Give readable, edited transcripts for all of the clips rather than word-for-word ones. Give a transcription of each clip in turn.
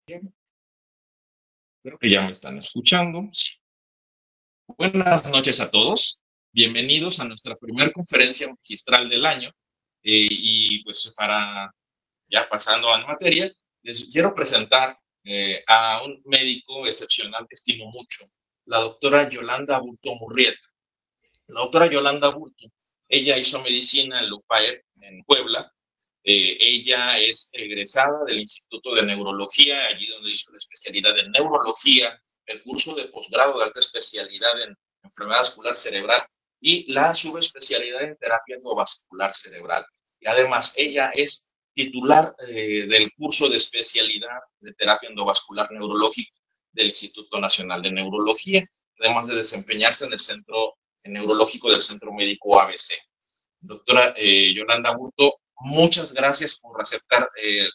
Bien, creo que ya me están escuchando. Sí. Buenas noches a todos. Bienvenidos a nuestra primera conferencia magistral del año. Y pues para ya pasando a la materia, les quiero presentar a un médico excepcional que estimo mucho, la doctora Yolanda Aburto Murrieta. La doctora Yolanda Aburto, ella hizo medicina en LUPAEP, en Puebla. Ella es egresada del Instituto de Neurología, allí donde hizo la especialidad en neurología, el curso de posgrado de alta especialidad en enfermedad vascular cerebral y la subespecialidad en terapia endovascular cerebral. Y además, ella es titular del curso de especialidad de terapia endovascular neurológica del Instituto Nacional de Neurología, además de desempeñarse en el Centro Neurológico del Centro Médico ABC. Doctora Yolanda Aburto, muchas gracias por aceptar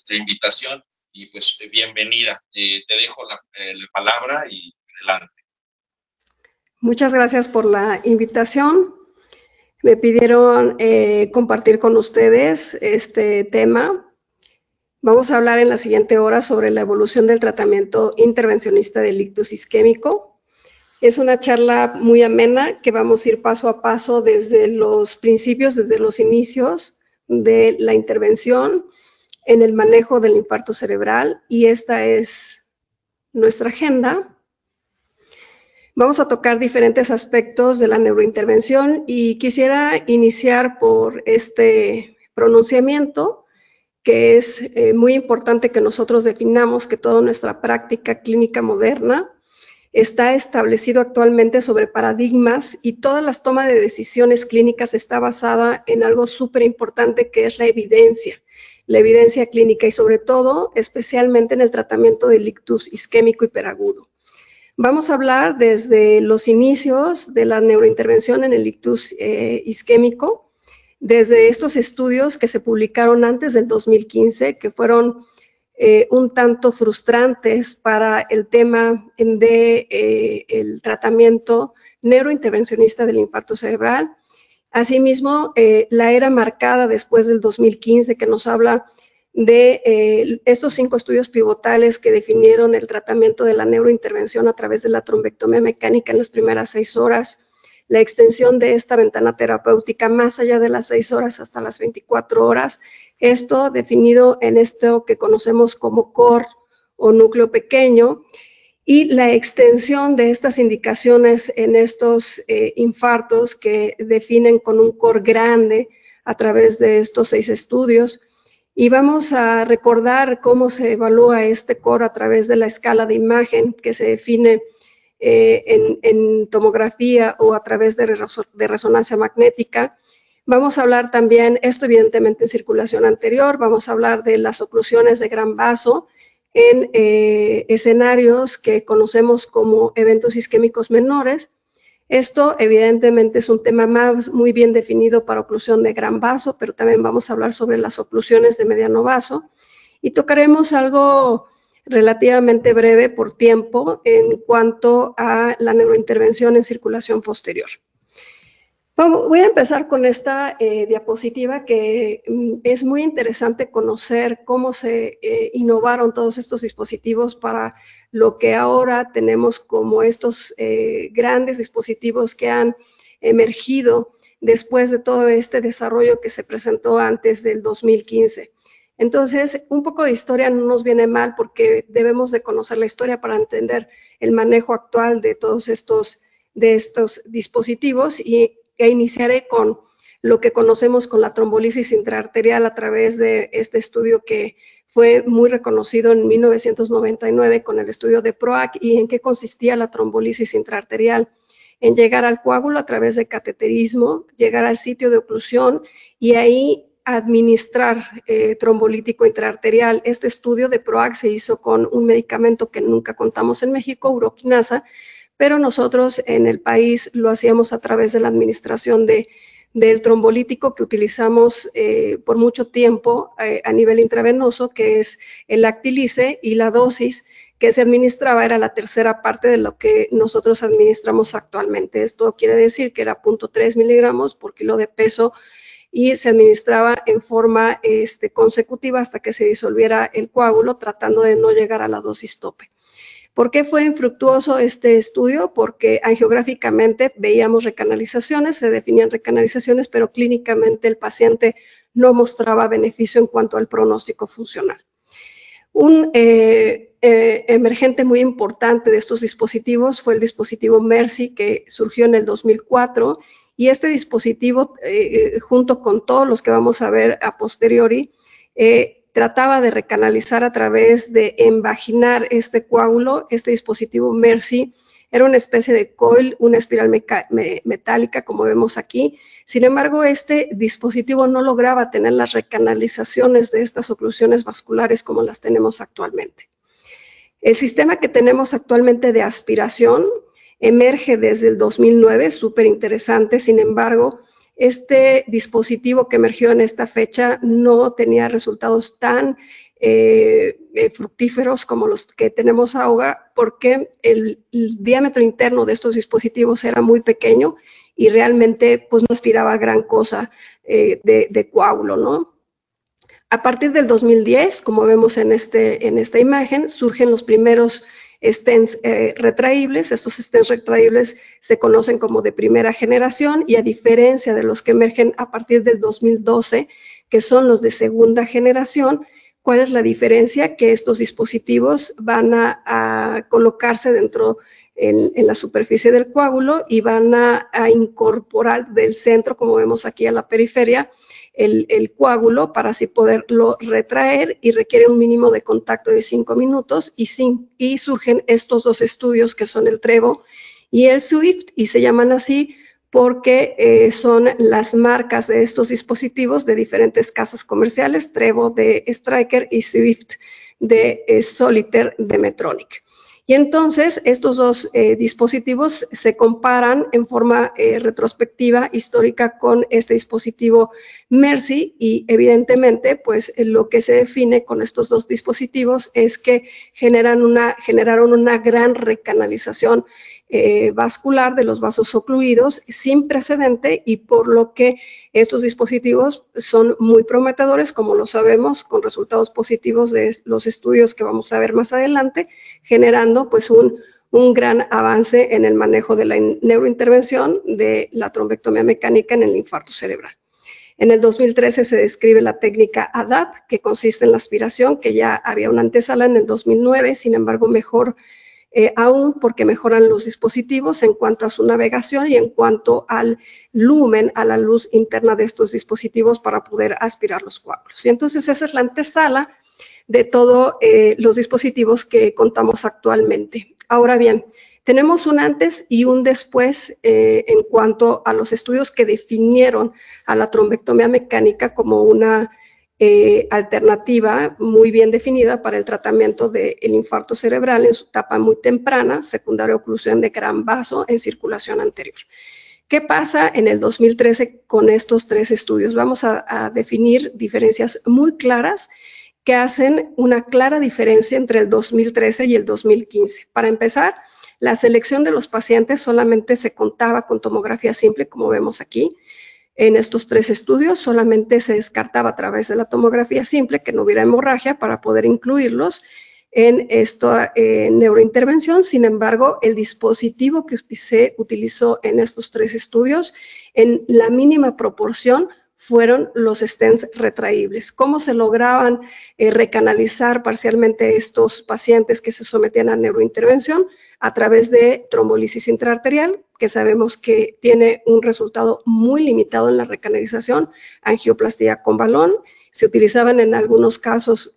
la invitación y pues bienvenida. Te dejo la palabra y adelante. Muchas gracias por la invitación. Me pidieron compartir con ustedes este tema. Vamos a hablar en la siguiente hora sobre la evolución del tratamiento intervencionista del ictus isquémico. Es una charla muy amena que vamos a ir paso a paso desde los principios, desde los inicios de la intervención en el manejo del infarto cerebral, y esta es nuestra agenda. Vamos a tocar diferentes aspectos de la neurointervención y quisiera iniciar por este pronunciamiento, que es muy importante que nosotros definamos que toda nuestra práctica clínica moderna está establecido actualmente sobre paradigmas y todas las tomas de decisiones clínicas está basada en algo súper importante que es la evidencia clínica y sobre todo, especialmente en el tratamiento del ictus isquémico hiperagudo. Vamos a hablar desde los inicios de la neurointervención en el ictus isquémico, desde estos estudios que se publicaron antes del 2015, que fueron un tanto frustrantes para el tema de el tratamiento neurointervencionista del infarto cerebral. Asimismo, la era marcada después del 2015, que nos habla de estos 5 estudios pivotales que definieron el tratamiento de la neurointervención a través de la trombectomía mecánica en las primeras 6 horas, la extensión de esta ventana terapéutica más allá de las 6 horas hasta las 24 horas, esto definido en esto que conocemos como core o núcleo pequeño, y la extensión de estas indicaciones en estos infartos que definen con un core grande a través de estos 6 estudios. Y vamos a recordar cómo se evalúa este core a través de la escala de imagen que se define en tomografía o a través de resonancia magnética. Vamos a hablar también, esto evidentemente en circulación anterior, vamos a hablar de las oclusiones de gran vaso en escenarios que conocemos como eventos isquémicos menores. Esto evidentemente es un tema muy bien definido para oclusión de gran vaso, pero también vamos a hablar sobre las oclusiones de mediano vaso y tocaremos algo relativamente breve por tiempo en cuanto a la neurointervención en circulación posterior. Voy a empezar con esta diapositiva que es muy interesante conocer cómo se innovaron todos estos dispositivos para lo que ahora tenemos como estos grandes dispositivos que han emergido después de todo este desarrollo que se presentó antes del 2015. Entonces, un poco de historia no nos viene mal porque debemos de conocer la historia para entender el manejo actual de todos estos dispositivos e iniciaré con lo que conocemos con la trombolisis intraarterial a través de este estudio que fue muy reconocido en 1999 con el estudio de PROAC y en qué consistía la trombolisis intraarterial, en llegar al coágulo a través de cateterismo, llegar al sitio de oclusión y ahí administrar trombolítico intraarterial. Este estudio de PROAC se hizo con un medicamento que nunca contamos en México, uroquinasa, pero nosotros en el país lo hacíamos a través de la administración del trombolítico que utilizamos por mucho tiempo a nivel intravenoso, que es el Lactilice, y la dosis que se administraba era la tercera parte de lo que nosotros administramos actualmente. Esto quiere decir que era 0.3 miligramos por kilo de peso y se administraba en forma consecutiva hasta que se disolviera el coágulo, tratando de no llegar a la dosis tope. ¿Por qué fue infructuoso este estudio? Porque angiográficamente veíamos recanalizaciones, se definían recanalizaciones, pero clínicamente el paciente no mostraba beneficio en cuanto al pronóstico funcional. Un emergente muy importante de estos dispositivos fue el dispositivo Mercy, que surgió en el 2004, y este dispositivo, junto con todos los que vamos a ver a posteriori, trataba de recanalizar a través de envaginar este coágulo. Este dispositivo Mercy era una especie de coil, una espiral metálica, como vemos aquí. Sin embargo, este dispositivo no lograba tener las recanalizaciones de estas oclusiones vasculares como las tenemos actualmente. El sistema que tenemos actualmente de aspiración emerge desde el 2009, súper interesante. Sin embargo, este dispositivo que emergió en esta fecha no tenía resultados tan fructíferos como los que tenemos ahora, porque el diámetro interno de estos dispositivos era muy pequeño y realmente pues no aspiraba a gran cosa de coágulo, ¿no? A partir del 2010, como vemos en esta imagen, surgen los primeros stents retraíbles. Estos stents retraíbles se conocen como de primera generación, y a diferencia de los que emergen a partir del 2012, que son los de segunda generación, ¿cuál es la diferencia? Que estos dispositivos van a colocarse dentro en la superficie del coágulo y van a incorporar del centro, como vemos aquí a la periferia, el coágulo para así poderlo retraer, y requiere un mínimo de contacto de 5 minutos, y surgen estos dos estudios que son el Trevo y el Swift, y se llaman así porque son las marcas de estos dispositivos de diferentes casas comerciales, Trevo de Stryker y Swift de Solitaire de Medtronic. Y entonces estos dos dispositivos se comparan en forma retrospectiva, histórica, con este dispositivo Mercy, y evidentemente pues lo que se define con estos dos dispositivos es que generaron una gran recanalización vascular de los vasos ocluidos sin precedente, y por lo que estos dispositivos son muy prometedores, como lo sabemos, con resultados positivos de los estudios que vamos a ver más adelante, generando pues un gran avance en el manejo de la neurointervención de la trombectomía mecánica en el infarto cerebral. En el 2013 se describe la técnica ADAPT, que consiste en la aspiración, que ya había una antesala en el 2009, sin embargo mejor aún porque mejoran los dispositivos en cuanto a su navegación y en cuanto al lumen, a la luz interna de estos dispositivos para poder aspirar los coágulos. Y entonces esa es la antesala de todos los dispositivos que contamos actualmente. Ahora bien, tenemos un antes y un después en cuanto a los estudios que definieron a la trombectomía mecánica como una alternativa muy bien definida para el tratamiento del infarto cerebral en su etapa muy temprana, secundaria oclusión de gran vaso en circulación anterior. ¿Qué pasa en el 2013 con estos tres estudios? Vamos a definir diferencias muy claras que hacen una clara diferencia entre el 2013 y el 2015. Para empezar, la selección de los pacientes solamente se contaba con tomografía simple, como vemos aquí. En estos tres estudios solamente se descartaba a través de la tomografía simple que no hubiera hemorragia para poder incluirlos en esta neurointervención. Sin embargo, el dispositivo que se utilizó en estos tres estudios, en la mínima proporción, fueron los stents retraíbles. ¿Cómo se lograban recanalizar parcialmente estos pacientes que se sometían a neurointervención? A través de trombolisis intraarterial, que sabemos que tiene un resultado muy limitado en la recanalización, angioplastía con balón. Se utilizaban en algunos casos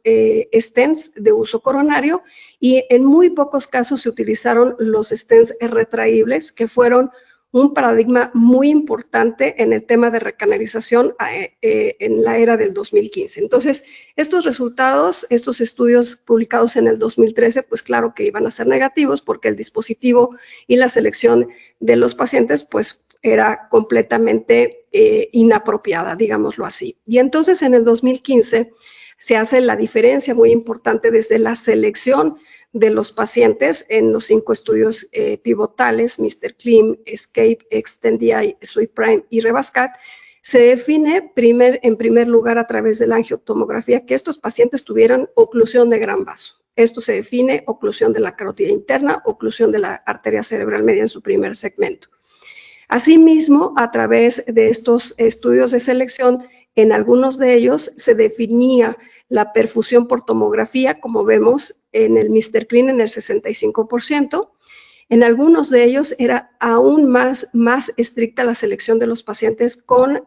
stents de uso coronario, y en muy pocos casos se utilizaron los stents retraíbles, que fueron un paradigma muy importante en el tema de recanalización en la era del 2015. Entonces, estos resultados, estos estudios publicados en el 2013, pues claro que iban a ser negativos, porque el dispositivo y la selección de los pacientes pues era completamente inapropiada, digámoslo así. Y entonces en el 2015 se hace la diferencia muy importante desde la selección de los pacientes en los 5 estudios pivotales, Mr. Clean, Escape, Extend-DI, Sweet Prime y Revascat. Se define en primer lugar a través de la angiotomografía que estos pacientes tuvieran oclusión de gran vaso. Esto se define oclusión de la carótida interna, oclusión de la arteria cerebral media en su primer segmento. Asimismo, a través de estos estudios de selección, en algunos de ellos se definía la perfusión por tomografía, como vemos en el Mr. Clean en el 65%. En algunos de ellos era aún más estricta la selección de los pacientes con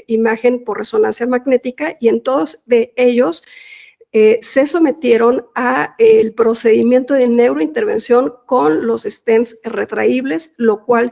imagen por resonancia magnética, y en todos de ellos se sometieron a el procedimiento de neurointervención con los stents retraíbles, lo cual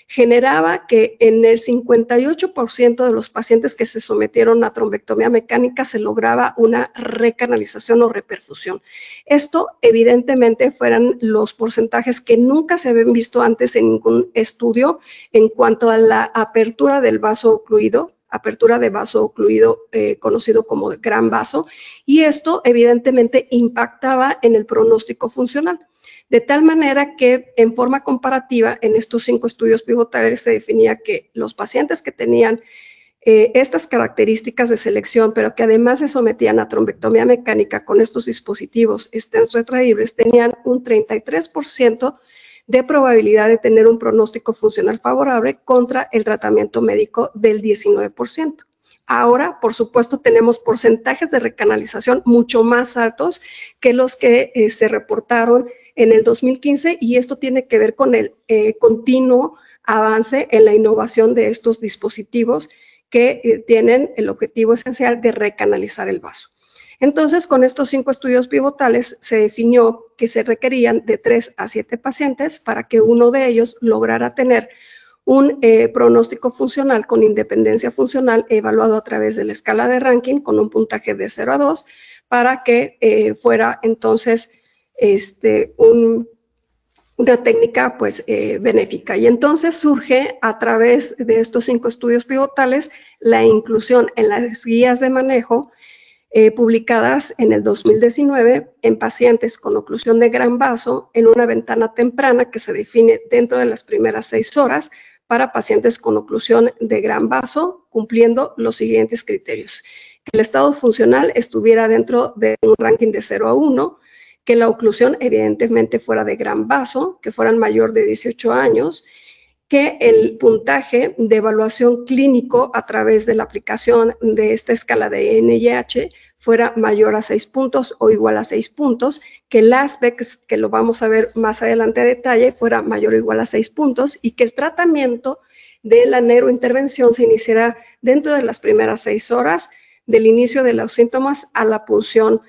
generaba que en el 58% de los pacientes que se sometieron a trombectomía mecánica se lograba una recanalización o reperfusión. Esto, evidentemente, fueran los porcentajes que nunca se habían visto antes en ningún estudio en cuanto a la apertura del vaso ocluido, apertura de vaso ocluido conocido como gran vaso, y esto evidentemente impactaba en el pronóstico funcional. De tal manera que en forma comparativa en estos 5 estudios pivotales se definía que los pacientes que tenían estas características de selección, pero que además se sometían a trombectomía mecánica con estos dispositivos stents retraíbles, tenían un 33% de probabilidad de tener un pronóstico funcional favorable contra el tratamiento médico del 19%. Ahora, por supuesto, tenemos porcentajes de recanalización mucho más altos que los que se reportaron en el 2015, y esto tiene que ver con el continuo avance en la innovación de estos dispositivos que tienen el objetivo esencial de recanalizar el vaso. Entonces, con estos 5 estudios pivotales se definió que se requerían de 3 a 7 pacientes para que uno de ellos lograra tener un pronóstico funcional con independencia funcional evaluado a través de la escala de Rankin con un puntaje de 0 a 2 para que fuera entonces una técnica pues benéfica. Y entonces surge a través de estos 5 estudios pivotales la inclusión en las guías de manejo publicadas en el 2019 en pacientes con oclusión de gran vaso en una ventana temprana que se define dentro de las primeras 6 horas para pacientes con oclusión de gran vaso, cumpliendo los siguientes criterios: que el estado funcional estuviera dentro de un ranking de 0 a 1, que la oclusión evidentemente fuera de gran vaso, que fueran mayor de 18 años, que el puntaje de evaluación clínico a través de la aplicación de esta escala de NIH fuera mayor a 6 puntos o igual a 6 puntos, que el ASPEX, que lo vamos a ver más adelante a detalle, fuera mayor o igual a 6 puntos, y que el tratamiento de la neurointervención se iniciará dentro de las primeras 6 horas del inicio de los síntomas a la punción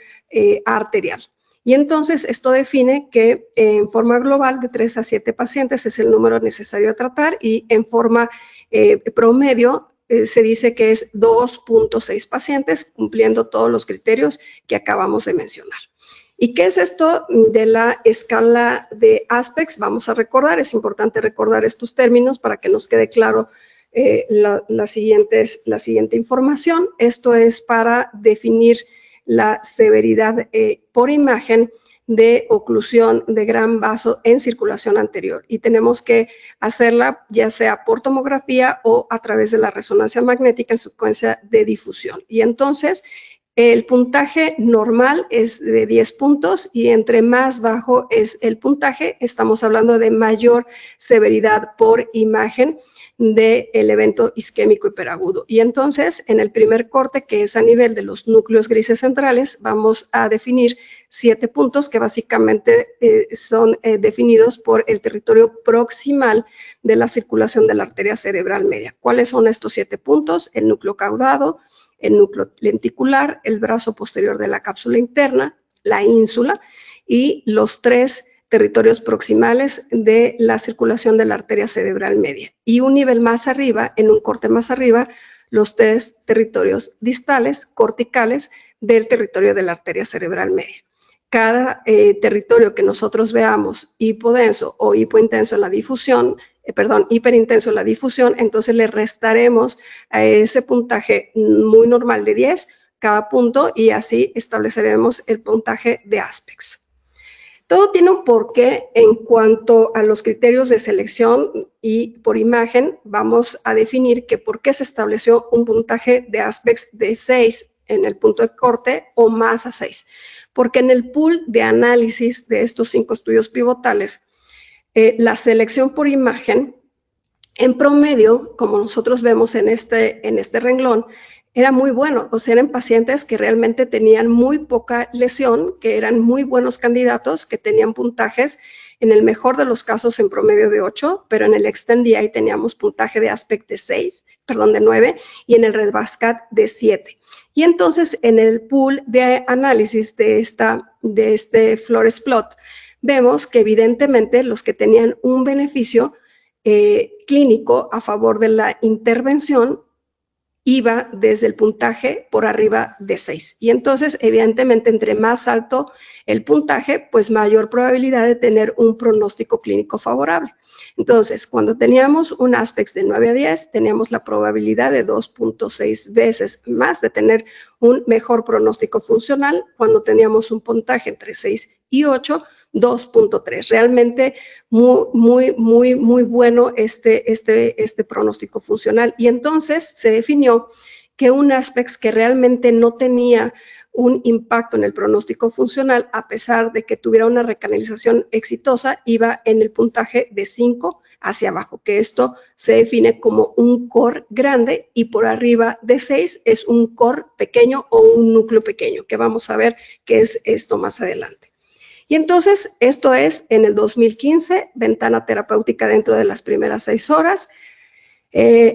arterial. Y entonces esto define que en forma global de 3 a 7 pacientes es el número necesario a tratar, y en forma promedio se dice que es 2.6 pacientes, cumpliendo todos los criterios que acabamos de mencionar. ¿Y qué es esto de la escala de ASPEX? Vamos a recordar, es importante recordar estos términos para que nos quede claro la siguiente información. Esto es para definir la severidad por imagen de oclusión de gran vaso en circulación anterior, y tenemos que hacerla ya sea por tomografía o a través de la resonancia magnética en secuencia de difusión. Y entonces el puntaje normal es de 10 puntos, y entre más bajo es el puntaje, estamos hablando de mayor severidad por imagen del evento isquémico hiperagudo. Y entonces, en el primer corte, que es a nivel de los núcleos grises centrales, vamos a definir 7 puntos que básicamente son definidos por el territorio proximal de la circulación de la arteria cerebral media. ¿Cuáles son estos 7 puntos? El núcleo caudado, el núcleo lenticular, el brazo posterior de la cápsula interna, la ínsula, y los 3 territorios proximales de la circulación de la arteria cerebral media. Y un nivel más arriba, en un corte más arriba, los 3 territorios distales, corticales, del territorio de la arteria cerebral media. Cada territorio que nosotros veamos hipodenso o hipointenso en la difusión, hiperintenso en la difusión, entonces le restaremos a ese puntaje muy normal de 10 cada punto, y así estableceremos el puntaje de ASPEX. Todo tiene un porqué en cuanto a los criterios de selección y por imagen vamos a definir que por qué se estableció un puntaje de aspects de 6 en el punto de corte o más a 6. Porque en el pool de análisis de estos 5 estudios pivotales, la selección por imagen, en promedio, como nosotros vemos en este renglón, era muy bueno, o sea, eran pacientes que realmente tenían muy poca lesión, que eran muy buenos candidatos, que tenían puntajes, en el mejor de los casos en promedio de 8, pero en el Extend-DI teníamos puntaje de aspect de 9, y en el REDVASCAT de 7. Y entonces, en el pool de análisis de este Flores plot, vemos que evidentemente los que tenían un beneficio clínico a favor de la intervención iba desde el puntaje por arriba de 6. Y entonces, evidentemente, entre más alto el puntaje, pues mayor probabilidad de tener un pronóstico clínico favorable. Entonces, cuando teníamos un aspect de 9 a 10, teníamos la probabilidad de 2.6 veces más de tener un mejor pronóstico funcional. Cuando teníamos un puntaje entre 6 y 8, 2.3. Realmente muy bueno este pronóstico funcional. Y entonces se definió que un aspect que realmente no tenía un impacto en el pronóstico funcional, a pesar de que tuviera una recanalización exitosa, iba en el puntaje de 5 hacia abajo, que esto se define como un core grande, y por arriba de 6 es un core pequeño o un núcleo pequeño, que vamos a ver qué es esto más adelante. Y entonces, esto es en el 2015, ventana terapéutica dentro de las primeras 6 horas.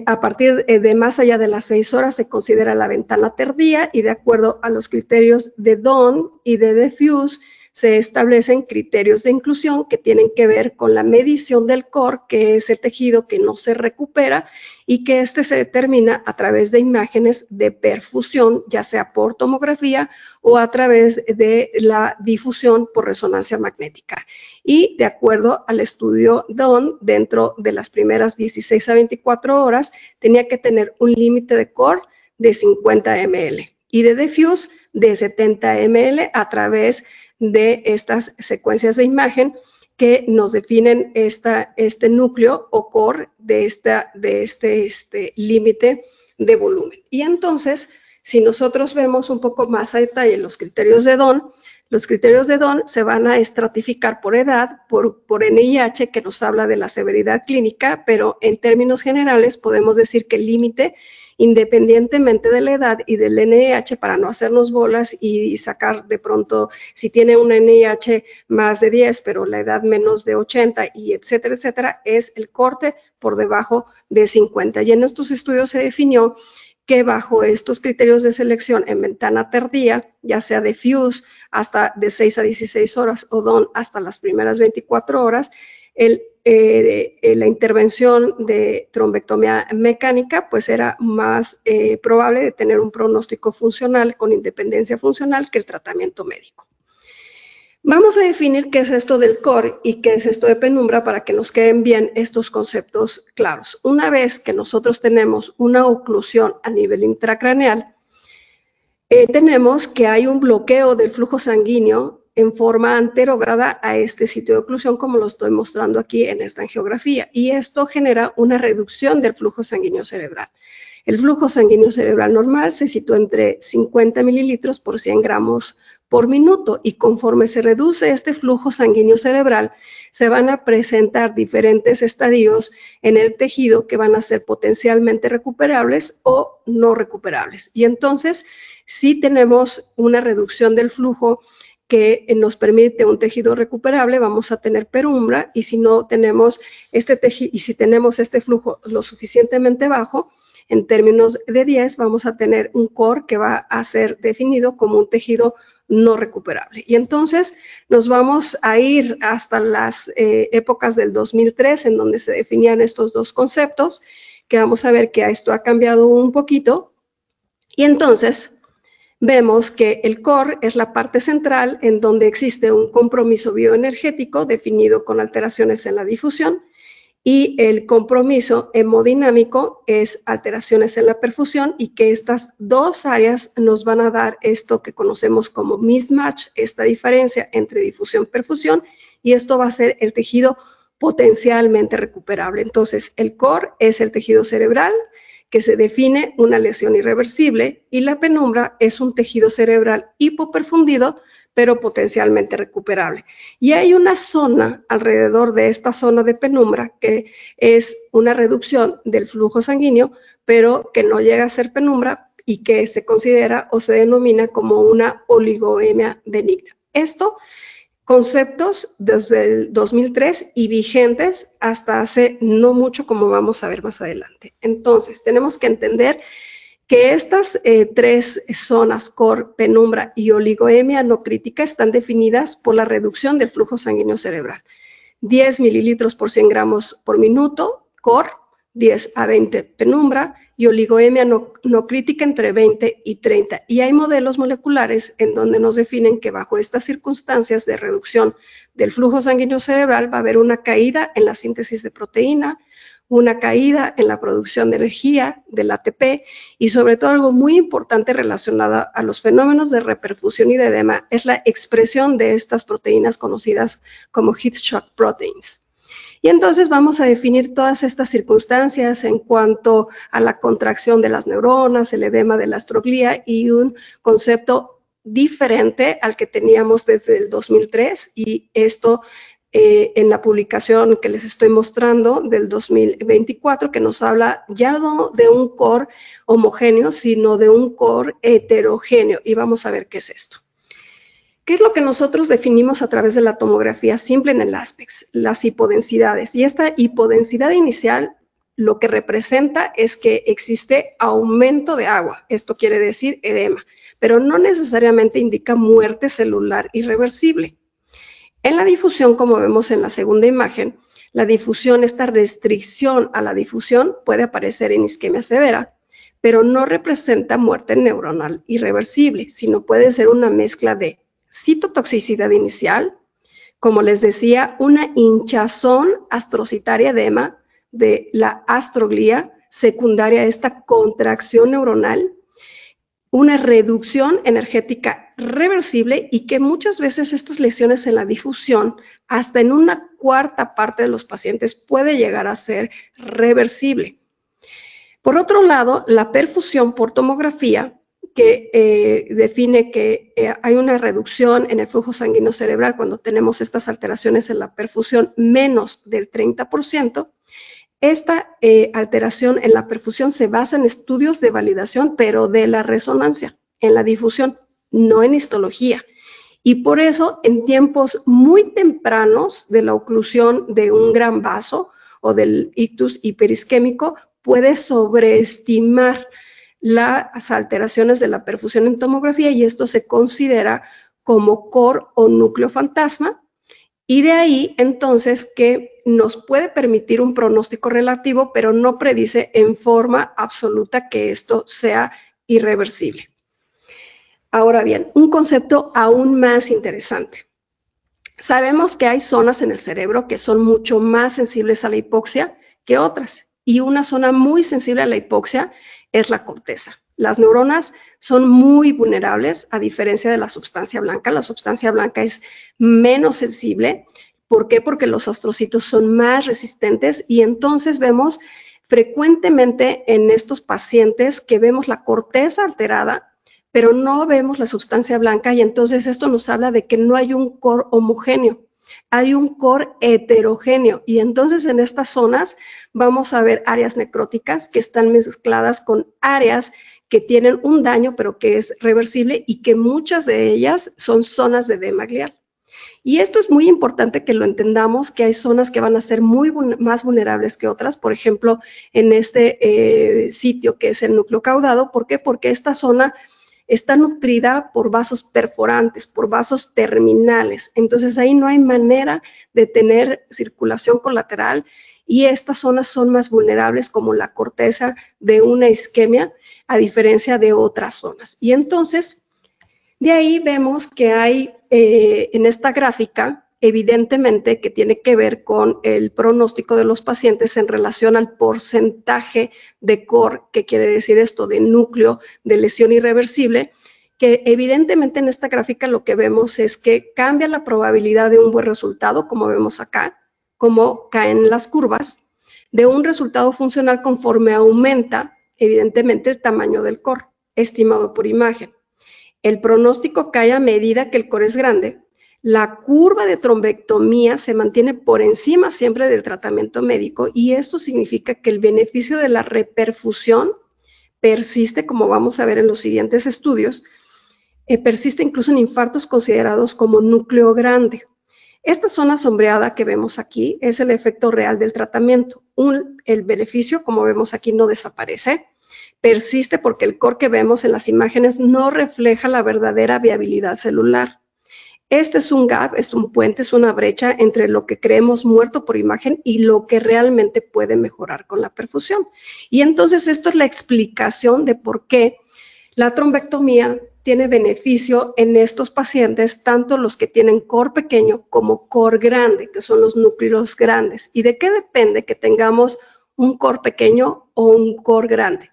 A partir de más allá de las 6 horas se considera la ventana tardía, y de acuerdo a los criterios de Dunn y de Diffuse se establecen criterios de inclusión que tienen que ver con la medición del core, que es el tejido que no se recupera, y que este se determina a través de imágenes de perfusión, ya sea por tomografía o a través de la difusión por resonancia magnética. Y de acuerdo al estudio Dunn, dentro de las primeras 16 a 24 horas, tenía que tener un límite de core de 50 ml y de diffuse de 70 ml a través de estas secuencias de imagen que nos definen este núcleo o core de este límite de volumen. Y entonces, si nosotros vemos un poco más a detalle los criterios de Dunn se van a estratificar por edad, por NIH, que nos habla de la severidad clínica, pero en términos generales podemos decir que el límite, independientemente de la edad y del NIH, para no hacernos bolas y sacar de pronto, si tiene un NIH más de 10, pero la edad menos de 80, y etcétera, es el corte por debajo de 50. Y en estos estudios se definió que bajo estos criterios de selección en ventana tardía, ya sea diffuse hasta de 6 a 16 horas o Dunn hasta las primeras 24 horas, la intervención de trombectomía mecánica pues era más probable de tener un pronóstico funcional con independencia funcional que el tratamiento médico. Vamos a definir qué es esto del core y qué es esto de penumbra para que nos queden bien estos conceptos claros. Una vez que nosotros tenemos una oclusión a nivel intracraneal, tenemos que hay un bloqueo del flujo sanguíneo en forma anterógrada a este sitio de oclusión, como lo estoy mostrando aquí en esta angiografía, y esto genera una reducción del flujo sanguíneo cerebral. El flujo sanguíneo cerebral normal se sitúa entre 50 mililitros por 100 gramos por minuto, y conforme se reduce este flujo sanguíneo cerebral, se van a presentar diferentes estadios en el tejido que van a ser potencialmente recuperables o no recuperables. Y entonces, si tenemos una reducción del flujo que nos permite un tejido recuperable, vamos a tener penumbra, y si no tenemos este tejido, y si tenemos este flujo lo suficientemente bajo, en términos de 10, vamos a tener un core que va a ser definido como un tejido no recuperable. Y entonces nos vamos a ir hasta las épocas del 2003, en donde se definían estos dos conceptos, que vamos a ver que esto ha cambiado un poquito. Y entonces vemos que el core es la parte central en donde existe un compromiso bioenergético definido con alteraciones en la difusión, y el compromiso hemodinámico es alteraciones en la perfusión, y que estas dos áreas nos van a dar esto que conocemos como mismatch, esta diferencia entre difusión-perfusión, y esto va a ser el tejido potencialmente recuperable. Entonces, el core es el tejido cerebral que se define una lesión irreversible, y la penumbra es un tejido cerebral hipoperfundido, pero potencialmente recuperable. Y hay una zona alrededor de esta zona de penumbra que es una reducción del flujo sanguíneo, pero que no llega a ser penumbra y que se considera o se denomina como una oligoemia benigna. Esto, conceptos desde el 2003 y vigentes hasta hace no mucho, como vamos a ver más adelante. Entonces, tenemos que entender que estas tres zonas, core, penumbra y oligoemia no crítica, están definidas por la reducción del flujo sanguíneo cerebral. 10 mililitros por 100 gramos por minuto, core, 10 a 20 penumbra, y oligoemia no crítica entre 20 y 30. Y hay modelos moleculares en donde nos definen que bajo estas circunstancias de reducción del flujo sanguíneo cerebral va a haber una caída en la síntesis de proteína, una caída en la producción de energía del ATP, y sobre todo algo muy importante relacionado a los fenómenos de reperfusión y de edema es la expresión de estas proteínas conocidas como heat shock proteins. Y entonces vamos a definir todas estas circunstancias en cuanto a la contracción de las neuronas, el edema de la astroglía, y un concepto diferente al que teníamos desde el 2003, y esto en la publicación que les estoy mostrando del 2024, que nos habla ya no de un core homogéneo, sino de un core heterogéneo, y vamos a ver qué es esto. ¿Qué es lo que nosotros definimos a través de la tomografía simple en el ASPEX? Las hipodensidades. Y esta hipodensidad inicial lo que representa es que existe aumento de agua. Esto quiere decir edema, pero no necesariamente indica muerte celular irreversible. En la difusión, como vemos en la segunda imagen, la difusión, esta restricción a la difusión puede aparecer en isquemia severa, pero no representa muerte neuronal irreversible, sino puede ser una mezcla de citotoxicidad inicial, como les decía, una hinchazón astrocitaria edema de la astroglía secundaria a esta contracción neuronal, una reducción energética reversible, y que muchas veces estas lesiones en la difusión, hasta en una cuarta parte de los pacientes, puede llegar a ser reversible. Por otro lado, la perfusión por tomografía, que define que hay una reducción en el flujo sanguíneo cerebral cuando tenemos estas alteraciones en la perfusión menos del 30%. Esta alteración en la perfusión se basa en estudios de validación, pero de la resonancia, en la difusión, no en histología. Y por eso, en tiempos muy tempranos de la oclusión de un gran vaso o del ictus hiperisquémico, puede sobreestimar las alteraciones de la perfusión en tomografía, y esto se considera como core o núcleo fantasma, y de ahí entonces que nos puede permitir un pronóstico relativo, pero no predice en forma absoluta que esto sea irreversible. Ahora bien, un concepto aún más interesante. Sabemos que hay zonas en el cerebro que son mucho más sensibles a la hipoxia que otras, y una zona muy sensible a la hipoxia es la corteza. Las neuronas son muy vulnerables, a diferencia de la sustancia blanca. La sustancia blanca es menos sensible. ¿Por qué? Porque los astrocitos son más resistentes, y entonces vemos frecuentemente en estos pacientes que vemos la corteza alterada, pero no vemos la sustancia blanca, y entonces esto nos habla de que no hay un core homogéneo. Hay un core heterogéneo, y entonces en estas zonas vamos a ver áreas necróticas que están mezcladas con áreas que tienen un daño pero que es reversible, y que muchas de ellas son zonas de edema glial. Y esto es muy importante que lo entendamos, que hay zonas que van a ser más vulnerables que otras. Por ejemplo, en este sitio que es el núcleo caudado. ¿Por qué? Porque esta zona está nutrida por vasos perforantes, por vasos terminales. Entonces ahí no hay manera de tener circulación colateral, y estas zonas son más vulnerables, como la corteza de una isquemia, a diferencia de otras zonas. Y entonces, de ahí vemos que hay en esta gráfica evidentemente que tiene que ver con el pronóstico de los pacientes en relación al porcentaje de core, que quiere decir esto, de núcleo de lesión irreversible, que evidentemente en esta gráfica lo que vemos es que cambia la probabilidad de un buen resultado, como vemos acá, como caen las curvas, de un resultado funcional conforme aumenta, evidentemente, el tamaño del core, estimado por imagen. El pronóstico cae a medida que el core es grande. La curva de trombectomía se mantiene por encima siempre del tratamiento médico y esto significa que el beneficio de la reperfusión persiste, como vamos a ver en los siguientes estudios, persiste incluso en infartos considerados como núcleo grande. Esta zona sombreada que vemos aquí es el efecto real del tratamiento. El beneficio, como vemos aquí, no desaparece, persiste porque el core que vemos en las imágenes no refleja la verdadera viabilidad celular. Este es un gap, es un puente, es una brecha entre lo que creemos muerto por imagen y lo que realmente puede mejorar con la perfusión. Y entonces esto es la explicación de por qué la trombectomía tiene beneficio en estos pacientes, tanto los que tienen core pequeño como core grande, que son los núcleos grandes. ¿Y de qué depende que tengamos un core pequeño o un core grande?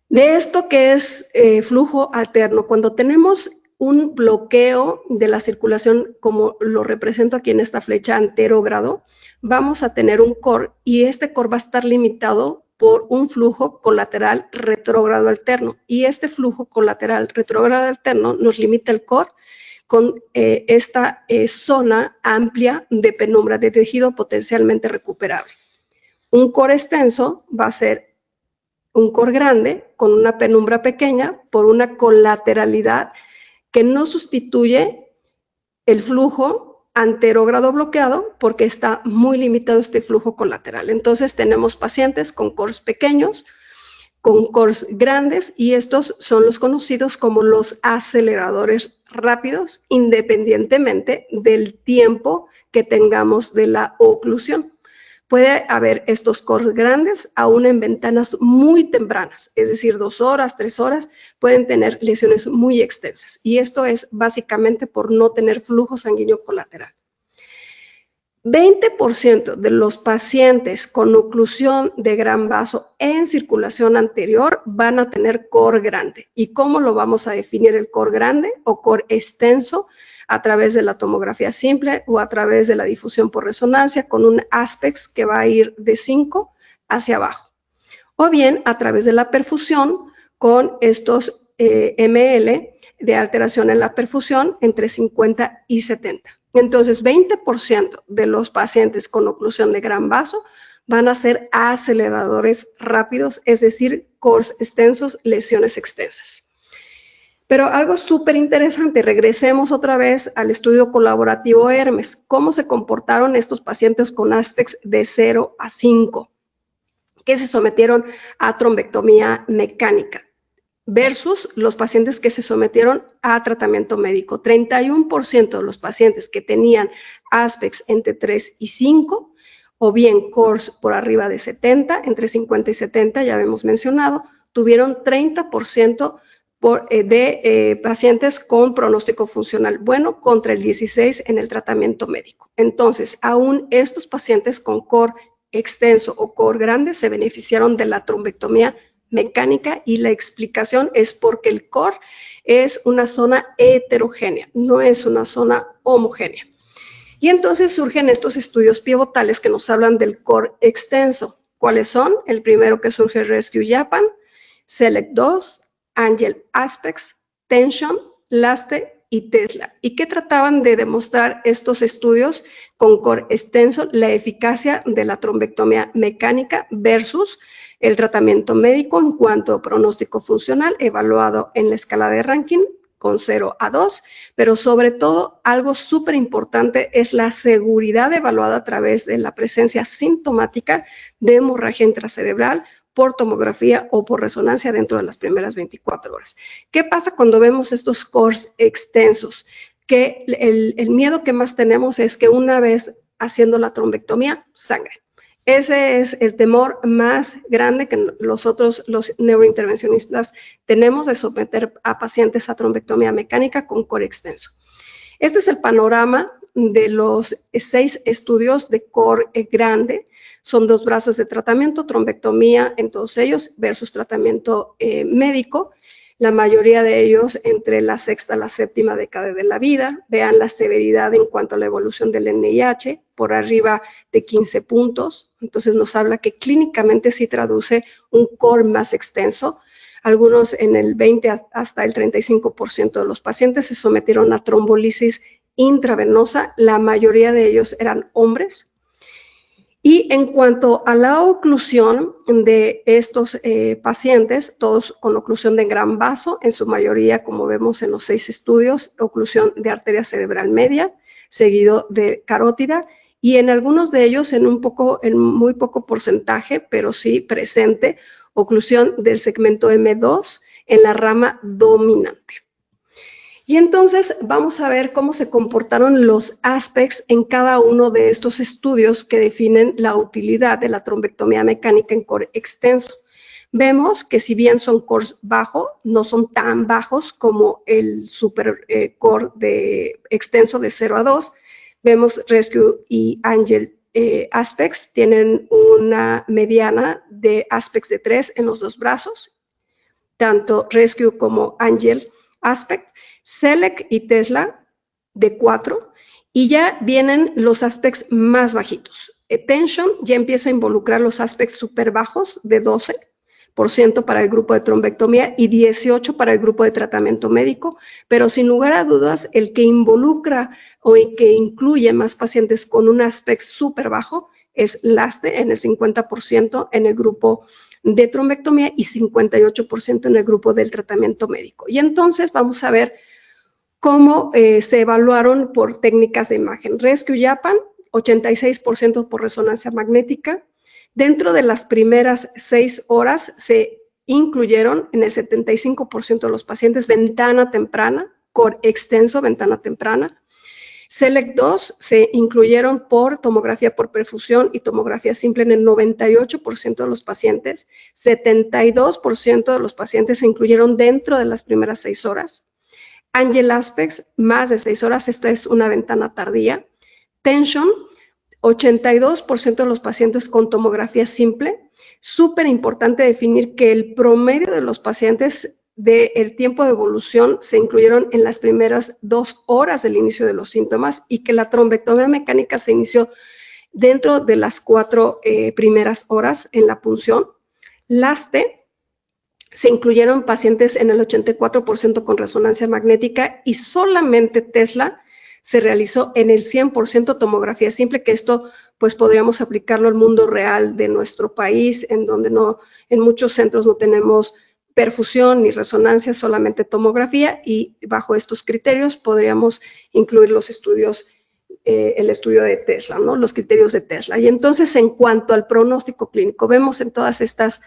De esto que es flujo alterno, cuando tenemos un bloqueo de la circulación, como lo represento aquí en esta flecha anterógrado, vamos a tener un core y este core va a estar limitado por un flujo colateral retrógrado alterno. Y este flujo colateral retrógrado alterno nos limita el core con esta zona amplia de penumbra de tejido potencialmente recuperable. Un core extenso va a ser un core grande con una penumbra pequeña por una colateralidad que no sustituye el flujo anterógrado bloqueado porque está muy limitado este flujo colateral. Entonces tenemos pacientes con cores pequeños, con cores grandes y estos son los conocidos como los aceleradores rápidos independientemente del tiempo que tengamos de la oclusión. Puede haber estos cores grandes aún en ventanas muy tempranas, es decir, 2 horas, 3 horas, pueden tener lesiones muy extensas. Y esto es básicamente por no tener flujo sanguíneo colateral. 20% de los pacientes con oclusión de gran vaso en circulación anterior van a tener core grande. ¿Y cómo lo vamos a definir el core grande o core extenso? A través de la tomografía simple o a través de la difusión por resonancia con un aspects que va a ir de 5 hacia abajo. O bien a través de la perfusión con estos ml de alteración en la perfusión entre 50 y 70. Entonces, 20% de los pacientes con oclusión de gran vaso van a ser aceleradores rápidos, es decir, cores extensos, lesiones extensas. Pero algo súper interesante, regresemos otra vez al estudio colaborativo Hermes. ¿Cómo se comportaron estos pacientes con aspects de 0 a 5 que se sometieron a trombectomía mecánica versus los pacientes que se sometieron a tratamiento médico? 31% de los pacientes que tenían aspects entre 3 y 5 o bien cores por arriba de 70, entre 50 y 70, ya habíamos mencionado, tuvieron 30% de pacientes con pronóstico funcional bueno contra el 16% en el tratamiento médico. Entonces, aún estos pacientes con core extenso o core grande se beneficiaron de la trombectomía mecánica y la explicación es porque el core es una zona heterogénea, no es una zona homogénea. Y entonces surgen estos estudios pivotales que nos hablan del core extenso. ¿Cuáles son? El primero que surge es Rescue Japan, SELECT2, Angel Aspects, Tension, LASTE y Tesla. ¿Y qué trataban de demostrar estos estudios con core extenso? La eficacia de la trombectomía mecánica versus el tratamiento médico en cuanto a pronóstico funcional evaluado en la escala de Rankin con 0 a 2, pero sobre todo algo súper importante es la seguridad evaluada a través de la presencia sintomática de hemorragia intracerebral por tomografía o por resonancia dentro de las primeras 24 horas. ¿Qué pasa cuando vemos estos cores extensos? Que el miedo que más tenemos es que una vez haciendo la trombectomía, sangre. Ese es el temor más grande que los neurointervencionistas tenemos de someter a pacientes a trombectomía mecánica con core extenso. Este es el panorama de los 6 estudios de core grande. Son 2 brazos de tratamiento, trombectomía en todos ellos versus tratamiento médico. La mayoría de ellos entre la 6ª a la 7ª década de la vida. Vean la severidad en cuanto a la evolución del NIH, por arriba de 15 puntos. Entonces nos habla que clínicamente sí traduce un core más extenso. Algunos en el 20 hasta el 35% de los pacientes se sometieron a trombolisis intravenosa. La mayoría de ellos eran hombres. Y en cuanto a la oclusión de estos pacientes, todos con oclusión de gran vaso, en su mayoría, como vemos en los 6 estudios, oclusión de arteria cerebral media, seguido de carótida, y en algunos de ellos, en muy poco porcentaje, pero sí presente, oclusión del segmento M2 en la rama dominante. Y entonces vamos a ver cómo se comportaron los aspects en cada uno de estos estudios que definen la utilidad de la trombectomía mecánica en core extenso. Vemos que si bien son cores bajos, no son tan bajos como el super core de extenso de 0 a 2. Vemos Rescue y Angel aspects, tienen una mediana de aspects de 3 en los 2 brazos, tanto Rescue como Angel aspect. Select y Tesla de 4, y ya vienen los aspects más bajitos. Tension ya empieza a involucrar los aspects súper bajos de 12% para el grupo de trombectomía y 18% para el grupo de tratamiento médico, pero sin lugar a dudas el que involucra o el que incluye más pacientes con un aspect súper bajo es LASTE en el 50% en el grupo de trombectomía y 58% en el grupo del tratamiento médico. Y entonces vamos a ver cómo se evaluaron por técnicas de imagen. Rescue Japan, 86% por resonancia magnética. Dentro de las primeras 6 horas se incluyeron en el 75% de los pacientes ventana temprana, core extenso, ventana temprana. Select 2 se incluyeron por tomografía por perfusión y tomografía simple en el 98% de los pacientes. 72% de los pacientes se incluyeron dentro de las primeras 6 horas. Angel Aspects, más de 6 horas, esta es una ventana tardía. Tension, 82% de los pacientes con tomografía simple. Súper importante definir que el promedio de los pacientes del tiempo de evolución se incluyeron en las primeras 2 horas del inicio de los síntomas y que la trombectomía mecánica se inició dentro de las 4 primeras horas en la punción. LASTE, se incluyeron pacientes en el 84% con resonancia magnética y solamente Tesla se realizó en el 100% tomografía simple, que esto pues podríamos aplicarlo al mundo real de nuestro país, en donde en muchos centros no tenemos perfusión ni resonancia, solamente tomografía, y bajo estos criterios podríamos incluir los estudios, el estudio de Tesla, ¿no? Los criterios de Tesla. Y entonces, en cuanto al pronóstico clínico, vemos en todas estas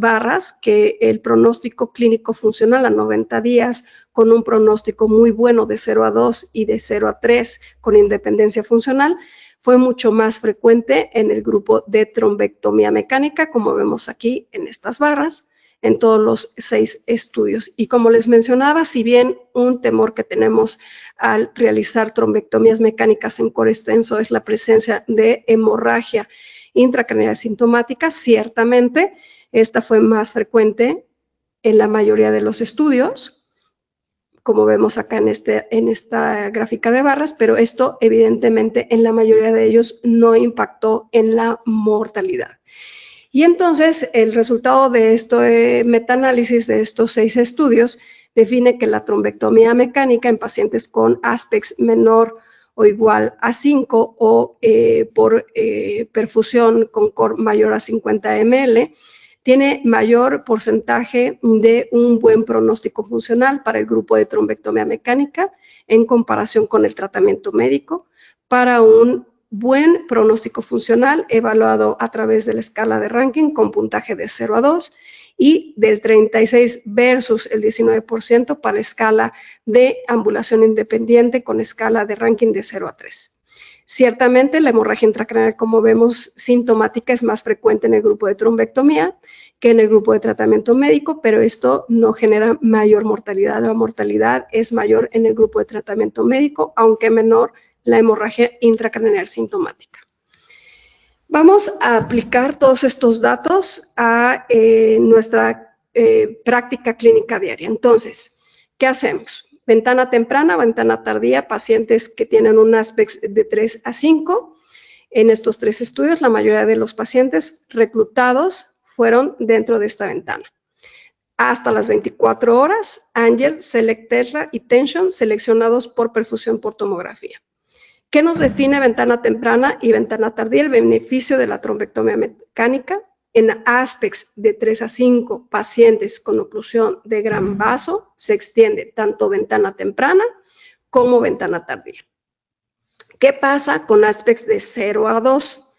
barras que el pronóstico clínico funcional a 90 días con un pronóstico muy bueno de 0 a 2 y de 0 a 3 con independencia funcional fue mucho más frecuente en el grupo de trombectomía mecánica, como vemos aquí en estas barras, en todos los 6 estudios. Y como les mencionaba, si bien un temor que tenemos al realizar trombectomías mecánicas en core extenso es la presencia de hemorragia intracraneal sintomática, ciertamente esta fue más frecuente en la mayoría de los estudios, como vemos acá en esta gráfica de barras, pero esto evidentemente en la mayoría de ellos no impactó en la mortalidad. Y entonces el resultado de este metaanálisis de estos 6 estudios define que la trombectomía mecánica en pacientes con aspects menor o igual a 5 o por perfusión con core mayor a 50 ml, tiene mayor porcentaje de un buen pronóstico funcional para el grupo de trombectomía mecánica en comparación con el tratamiento médico, para un buen pronóstico funcional evaluado a través de la escala de Rankin con puntaje de 0 a 2 y del 36 versus el 19% para escala de ambulación independiente con escala de Rankin de 0 a 3. Ciertamente la hemorragia intracraneal, como vemos, sintomática es más frecuente en el grupo de trombectomía que en el grupo de tratamiento médico, pero esto no genera mayor mortalidad. La mortalidad es mayor en el grupo de tratamiento médico, aunque menor la hemorragia intracraneal sintomática. Vamos a aplicar todos estos datos a nuestra práctica clínica diaria. Entonces, ¿qué hacemos? Ventana temprana, ventana tardía, pacientes que tienen un ASPEX de 3 a 5. En estos 3 estudios, la mayoría de los pacientes reclutados fueron dentro de esta ventana. Hasta las 24 horas, Angel, Select, Tesla y Tension seleccionados por perfusión por tomografía. ¿Qué nos define ventana temprana y ventana tardía? El beneficio de la trombectomía mecánica en ASPEX de 3 a 5 pacientes con oclusión de gran vaso se extiende tanto ventana temprana como ventana tardía. ¿Qué pasa con ASPEX de 0 a 2?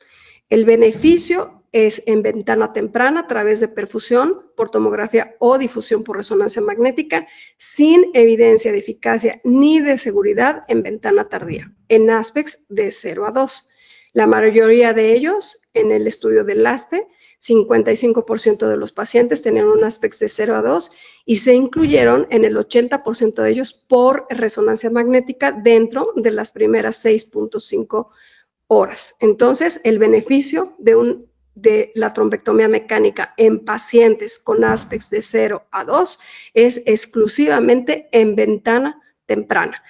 El beneficio es en ventana temprana a través de perfusión por tomografía o difusión por resonancia magnética, sin evidencia de eficacia ni de seguridad en ventana tardía, en ASPEX de 0 a 2. La mayoría de ellos, en el estudio del LASTE, 55% de los pacientes tenían un ASPEX de 0 a 2 y se incluyeron en el 80% de ellos por resonancia magnética dentro de las primeras 6.5 horas. Entonces, el beneficio de la trombectomía mecánica en pacientes con ASPEX de 0 a 2 es exclusivamente en ventana temprana.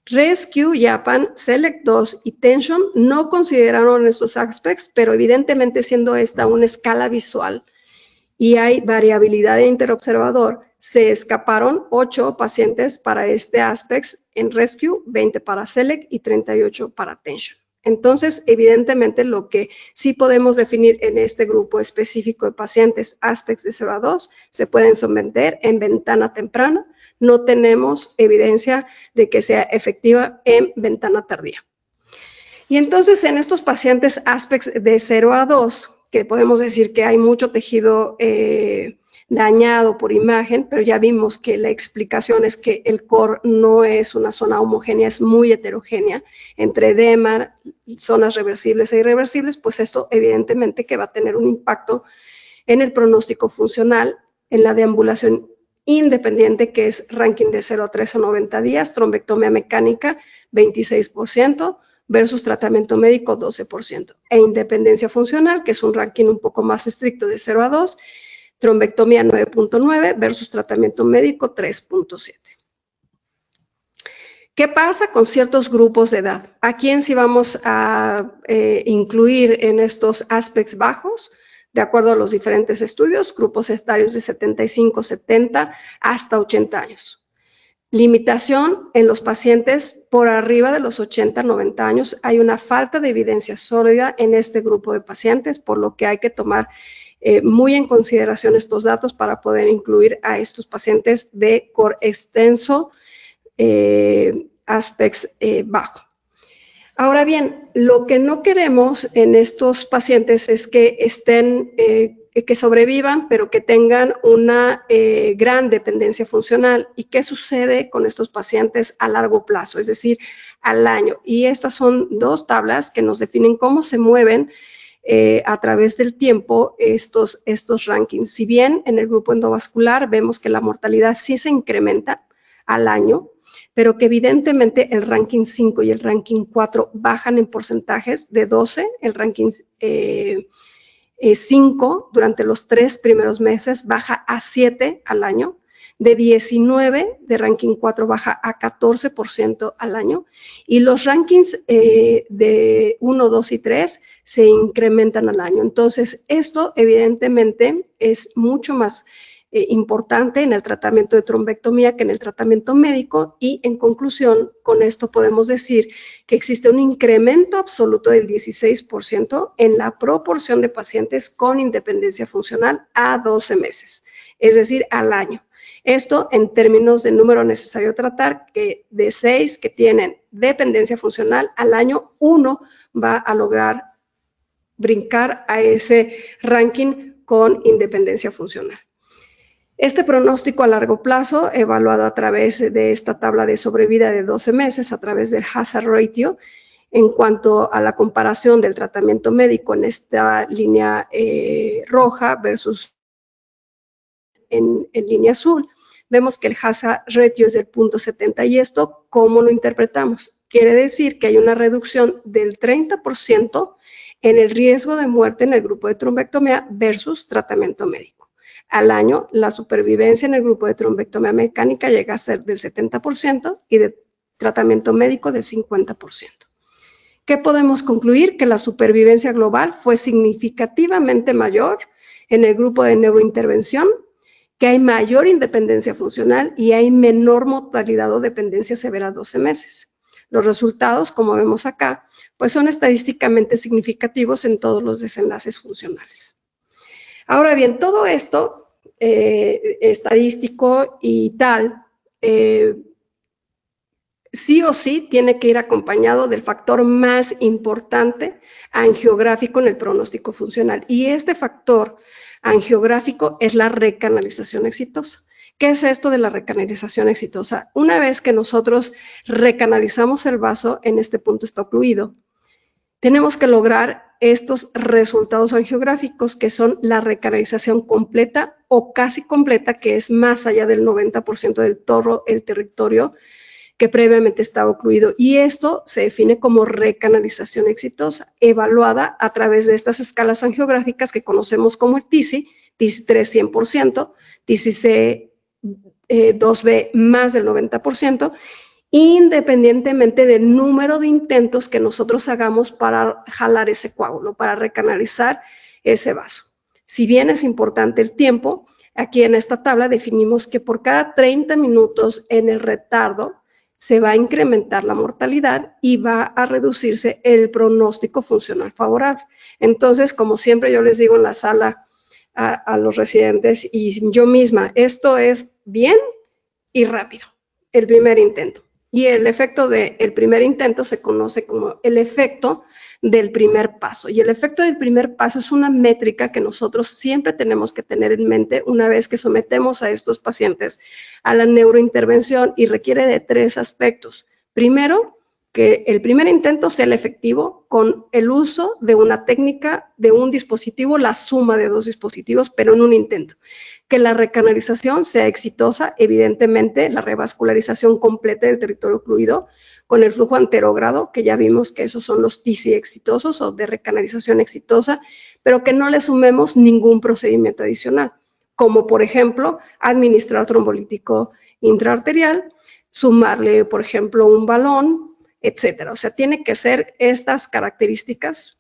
Rescue, Japan, Select 2 y Tension no consideraron estos ASPEX, pero evidentemente siendo esta una escala visual y hay variabilidad de interobservador, se escaparon 8 pacientes para este ASPEX en Rescue, 20 para Select y 38 para Tension. Entonces, evidentemente, lo que sí podemos definir en este grupo específico de pacientes ASPEX de 0 a 2 se pueden someter en ventana temprana. No tenemos evidencia de que sea efectiva en ventana tardía. Y entonces, en estos pacientes ASPEX de 0 a 2, que podemos decir que hay mucho tejido dañado por imagen, pero ya vimos que la explicación es que el core no es una zona homogénea, es muy heterogénea, entre edema, zonas reversibles e irreversibles, pues esto evidentemente que va a tener un impacto en el pronóstico funcional, en la deambulación independiente, que es ranking de 0 a 3 o 90 días, trombectomía mecánica 26%, versus tratamiento médico 12%, e independencia funcional, que es un ranking un poco más estricto de 0 a 2, trombectomía 9.9 versus tratamiento médico 3.7. ¿Qué pasa con ciertos grupos de edad? ¿A quién sí vamos a incluir en estos ASPEX bajos? De acuerdo a los diferentes estudios, grupos etarios de 75, 70 hasta 80 años. Limitación en los pacientes por arriba de los 80, 90 años. Hay una falta de evidencia sólida en este grupo de pacientes, por lo que hay que tomar muy en consideración estos datos para poder incluir a estos pacientes de core extenso, ASPEX bajo. Ahora bien, lo que no queremos en estos pacientes es que estén, que sobrevivan, pero que tengan una gran dependencia funcional. ¿Y qué sucede con estos pacientes a largo plazo? Es decir, al año. Y estas son 2 tablas que nos definen cómo se mueven a través del tiempo estos rankings. Si bien en el grupo endovascular vemos que la mortalidad sí se incrementa al año, pero que evidentemente el ranking 5 y el ranking 4 bajan en porcentajes de 12, el ranking 5 durante los 3 primeros meses baja a 7 al año, de 19 de ranking 4 baja a 14% al año, y los rankings de 1, 2 y 3 se incrementan al año. Entonces, esto evidentemente es mucho más importante en el tratamiento de trombectomía que en el tratamiento médico, y en conclusión, con esto podemos decir que existe un incremento absoluto del 16% en la proporción de pacientes con independencia funcional a 12 meses, es decir, al año. Esto en términos de número necesario tratar, que de 6 que tienen dependencia funcional, al año 1 va a lograr brincar a ese ranking con independencia funcional. Este pronóstico a largo plazo, evaluado a través de esta tabla de sobrevida de 12 meses, a través del hazard ratio, en cuanto a la comparación del tratamiento médico en esta línea roja versus en línea azul, vemos que el hazard ratio es del 0.70 y esto, ¿cómo lo interpretamos? Quiere decir que hay una reducción del 30% en el riesgo de muerte en el grupo de trombectomía versus tratamiento médico. Al año, la supervivencia en el grupo de trombectomía mecánica llega a ser del 70% y de tratamiento médico del 50%. ¿Qué podemos concluir? Que la supervivencia global fue significativamente mayor en el grupo de neurointervención, que hay mayor independencia funcional y hay menor mortalidad o dependencia severa a 12 meses. Los resultados, como vemos acá, pues son estadísticamente significativos en todos los desenlaces funcionales. Ahora bien, todo esto estadístico y tal, sí o sí tiene que ir acompañado del factor más importante angiográfico en el pronóstico funcional. Y este factor angiográfico es la recanalización exitosa. ¿Qué es esto de la recanalización exitosa? Una vez que nosotros recanalizamos el vaso, en este punto está ocluido, tenemos que lograr estos resultados angiográficos que son la recanalización completa o casi completa, que es más allá del 90% del todo el territorio que previamente estaba ocluido. Y esto se define como recanalización exitosa, evaluada a través de estas escalas angiográficas que conocemos como el TISI, TISI-3 100%, TISI-2B más del 90%, independientemente del número de intentos que nosotros hagamos para jalar ese coágulo, para recanalizar ese vaso. Si bien es importante el tiempo, aquí en esta tabla definimos que por cada 30 minutos en el retardo se va a incrementar la mortalidad y va a reducirse el pronóstico funcional favorable. Entonces, como siempre yo les digo en la sala a los residentes y yo misma, esto es bien y rápido, el primer intento. Y el efecto del primer intento se conoce como el efecto del primer paso. Y el efecto del primer paso es una métrica que nosotros siempre tenemos que tener en mente una vez que sometemos a estos pacientes a la neurointervención y requiere de 3 aspectos. Primero, que el primer intento sea el efectivo con el uso de una técnica, de un dispositivo, la suma de 2 dispositivos, pero en un intento. Que la recanalización sea exitosa, evidentemente la revascularización completa del territorio ocluido con el flujo anterógrado, que ya vimos que esos son los TISI exitosos o de recanalización exitosa, pero que no le sumemos ningún procedimiento adicional, como por ejemplo administrar trombolítico intraarterial, sumarle por ejemplo un balón, etcétera. O sea, tiene que ser estas características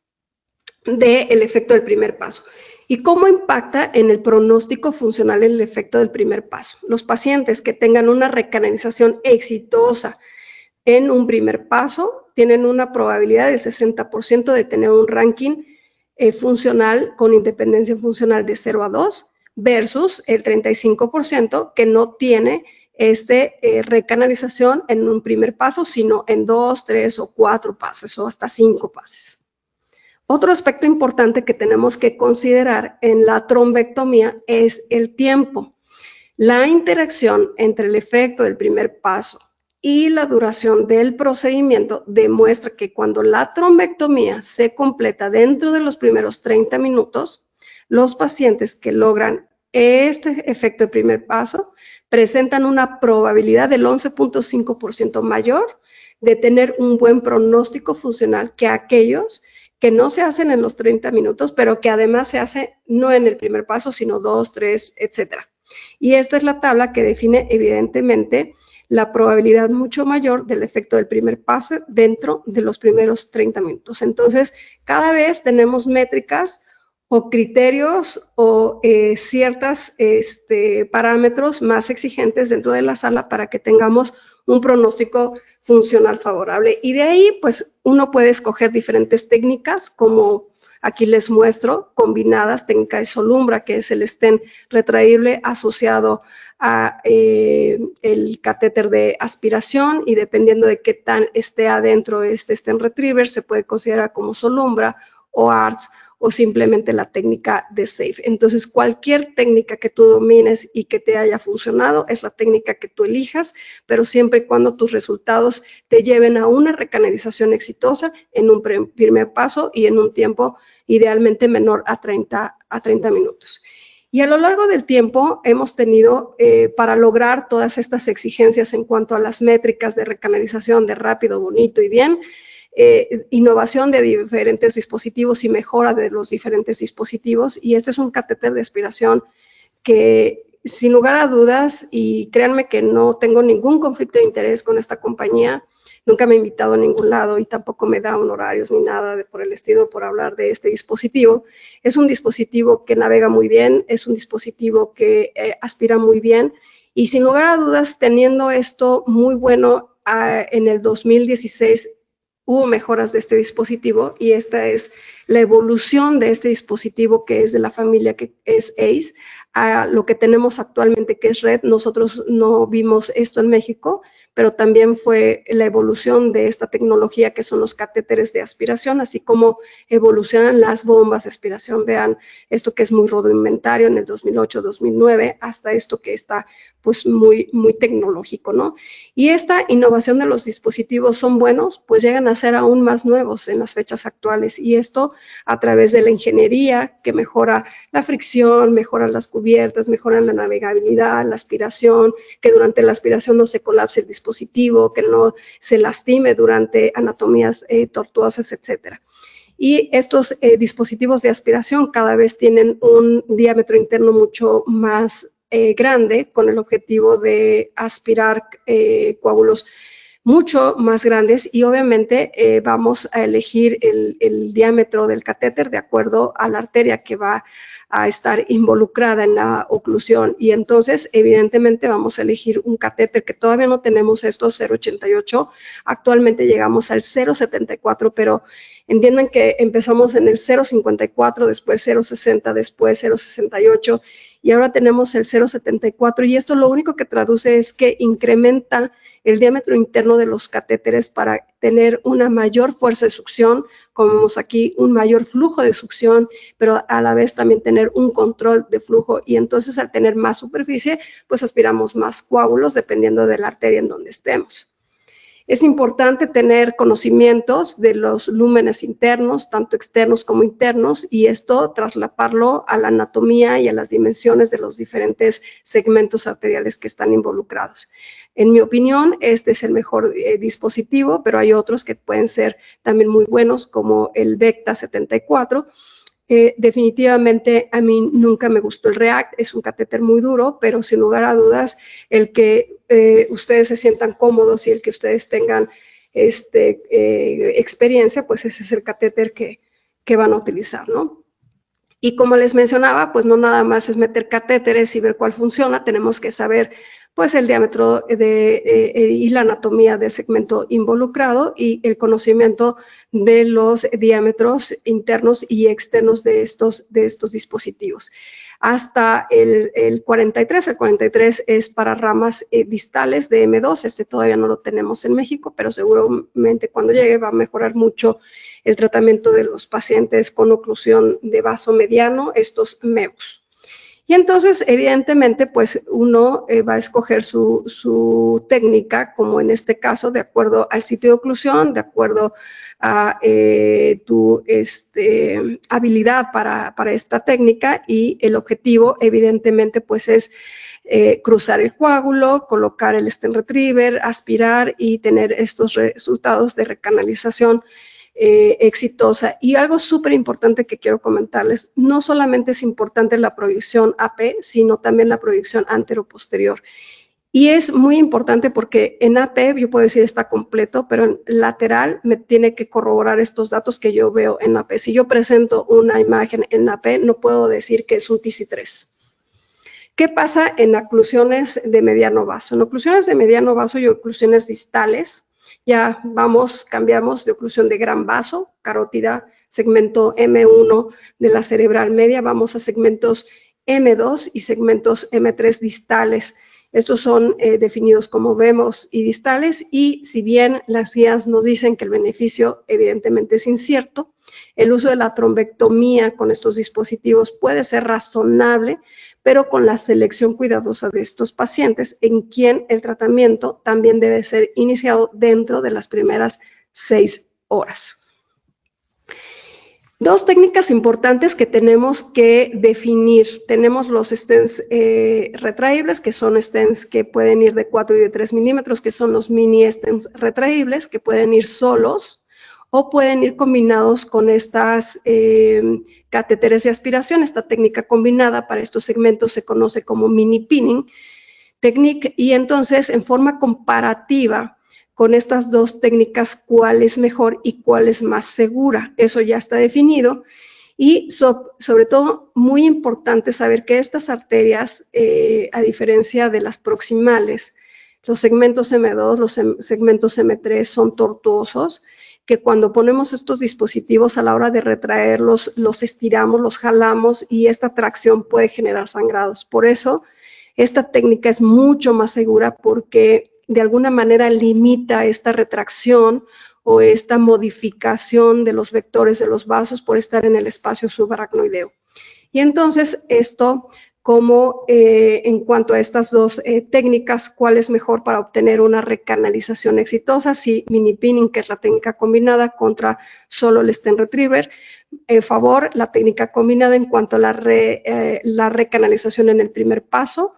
del efecto del primer paso. ¿Y cómo impacta en el pronóstico funcional el efecto del primer paso? Los pacientes que tengan una recanalización exitosa en un primer paso tienen una probabilidad del 60% de tener un ranking funcional con independencia funcional de 0 a 2 versus el 35% que no tiene recanalización en un primer paso, sino en 2, 3 o 4 pases o hasta 5 pases. Otro aspecto importante que tenemos que considerar en la trombectomía es el tiempo. La interacción entre el efecto del primer paso y la duración del procedimiento demuestra que cuando la trombectomía se completa dentro de los primeros 30 minutos, los pacientes que logran este efecto de primer paso presentan una probabilidad del 11.5% mayor de tener un buen pronóstico funcional que aquellos que no se hacen en los 30 minutos, pero que además se hace no en el primer paso, sino 2, 3, etcétera. Y esta es la tabla que define evidentemente la probabilidad mucho mayor del efecto del primer paso dentro de los primeros 30 minutos. Entonces, cada vez tenemos métricas o criterios o ciertos parámetros más exigentes dentro de la sala para que tengamos un pronóstico funcional favorable. Y de ahí, pues, uno puede escoger diferentes técnicas, como aquí les muestro, combinadas, técnica de Solumbra, que es el stent retraíble asociado a el catéter de aspiración, y dependiendo de qué tan esté adentro este stent retriever, se puede considerar como Solumbra o ARTS, o simplemente la técnica de SAFE. Entonces, cualquier técnica que tú domines y que te haya funcionado es la técnica que tú elijas, pero siempre y cuando tus resultados te lleven a una recanalización exitosa en un primer paso y en un tiempo idealmente menor a 30 minutos. Y a lo largo del tiempo hemos tenido, para lograr todas estas exigencias en cuanto a las métricas de recanalización de rápido, bonito y bien, innovación de diferentes dispositivos y mejora de los diferentes dispositivos. Y este es un catéter de aspiración que, sin lugar a dudas, y créanme que no tengo ningún conflicto de interés con esta compañía, nunca me ha invitado a ningún lado y tampoco me da honorarios ni nada por el estilo por hablar de este dispositivo. Es un dispositivo que navega muy bien, es un dispositivo que aspira muy bien y, sin lugar a dudas, teniendo esto muy bueno, en el 2016 hubo mejoras de este dispositivo y esta es la evolución de este dispositivo que es de la familia que es ACE a lo que tenemos actualmente que es Red. Nosotros no vimos esto en México, pero también fue la evolución de esta tecnología que son los catéteres de aspiración, así como evolucionan las bombas de aspiración. Vean esto que es muy rudimentario en el 2008-2009 hasta esto que está pues muy tecnológico, ¿no? Y esta innovación de los dispositivos son buenos, pues llegan a ser aún más nuevos en las fechas actuales, y esto a través de la ingeniería que mejora la fricción, mejora las cubiertas, mejora la navegabilidad, la aspiración, que durante la aspiración no se colapse el dispositivo, que no se lastime durante anatomías tortuosas, etcétera. Y estos dispositivos de aspiración cada vez tienen un diámetro interno mucho más grande, con el objetivo de aspirar coágulos mucho más grandes, y obviamente vamos a elegir el diámetro del catéter de acuerdo a la arteria que va a estar involucrada en la oclusión, y entonces evidentemente vamos a elegir un catéter que todavía no tenemos estos 0.88, actualmente llegamos al 0.74, pero entiendan que empezamos en el 0.54, después 0.60, después 0.68 y ahora tenemos el 0.74, y esto lo único que traduce es que incrementa el diámetro interno de los catéteres para tener una mayor fuerza de succión, como vemos aquí, un mayor flujo de succión, pero a la vez también tener un control de flujo, y entonces al tener más superficie, pues aspiramos más coágulos dependiendo de la arteria en donde estemos. Es importante tener conocimientos de los lúmenes internos, tanto externos como internos, y esto traslaparlo a la anatomía y a las dimensiones de los diferentes segmentos arteriales que están involucrados. En mi opinión, este es el mejor dispositivo, pero hay otros que pueden ser también muy buenos, como el Vecta 74. Definitivamente a mí nunca me gustó el React, es un catéter muy duro, pero sin lugar a dudas el que ustedes se sientan cómodos y el que ustedes tengan experiencia, pues ese es el catéter que van a utilizar, ¿no? Y como les mencionaba, pues no nada más es meter catéteres y ver cuál funciona, tenemos que saber pues el diámetro y la anatomía del segmento involucrado y el conocimiento de los diámetros internos y externos de estos dispositivos. Hasta el 43, el 43 es para ramas distales de M2, este todavía no lo tenemos en México, pero seguramente cuando llegue va a mejorar mucho el tratamiento de los pacientes con oclusión de vaso mediano, estos MEVs. Y entonces, evidentemente, pues uno va a escoger su técnica, como en este caso, de acuerdo al sitio de oclusión, de acuerdo a tu habilidad para esta técnica, y el objetivo, evidentemente, pues es cruzar el coágulo, colocar el stent retriever, aspirar y tener estos resultados de recanalización exitosa. Y algo súper importante que quiero comentarles, no solamente es importante la proyección AP, sino también la proyección antero-posterior. Y es muy importante porque en AP yo puedo decir está completo, pero en lateral me tiene que corroborar estos datos que yo veo en AP. Si yo presento una imagen en AP, no puedo decir que es un TC3. ¿Qué pasa en oclusiones de mediano vaso? En oclusiones de mediano vaso y oclusiones distales, ya cambiamos de oclusión de gran vaso, carótida, segmento M1 de la cerebral media, vamos a segmentos M2 y segmentos M3 distales. Estos son definidos como vemos y distales, y si bien las guías nos dicen que el beneficio evidentemente es incierto, el uso de la trombectomía con estos dispositivos puede ser razonable, pero con la selección cuidadosa de estos pacientes, en quien el tratamiento también debe ser iniciado dentro de las primeras 6 horas. Dos técnicas importantes que tenemos que definir. Tenemos los stents retraíbles, que son stents que pueden ir de 4 y de 3 milímetros, que son los mini stents retraíbles, que pueden ir solos o pueden ir combinados con estas catéteres de aspiración. Esta técnica combinada para estos segmentos se conoce como mini pinning technique, y entonces en forma comparativa con estas dos técnicas, cuál es mejor y cuál es más segura. Eso ya está definido. Y sobre todo, muy importante saber que estas arterias, a diferencia de las proximales, los segmentos M2, los segmentos M3 son tortuosos, que cuando ponemos estos dispositivos a la hora de retraerlos, los estiramos, los jalamos y esta tracción puede generar sangrados. Por eso, esta técnica es mucho más segura porque de alguna manera limita esta retracción o esta modificación de los vectores de los vasos por estar en el espacio subaracnoideo. Y entonces esto, como en cuanto a estas dos técnicas, ¿cuál es mejor para obtener una recanalización exitosa? Si mini pinning, que es la técnica combinada, contra solo el stent retriever. En favor, la técnica combinada en cuanto a la recanalización en el primer paso,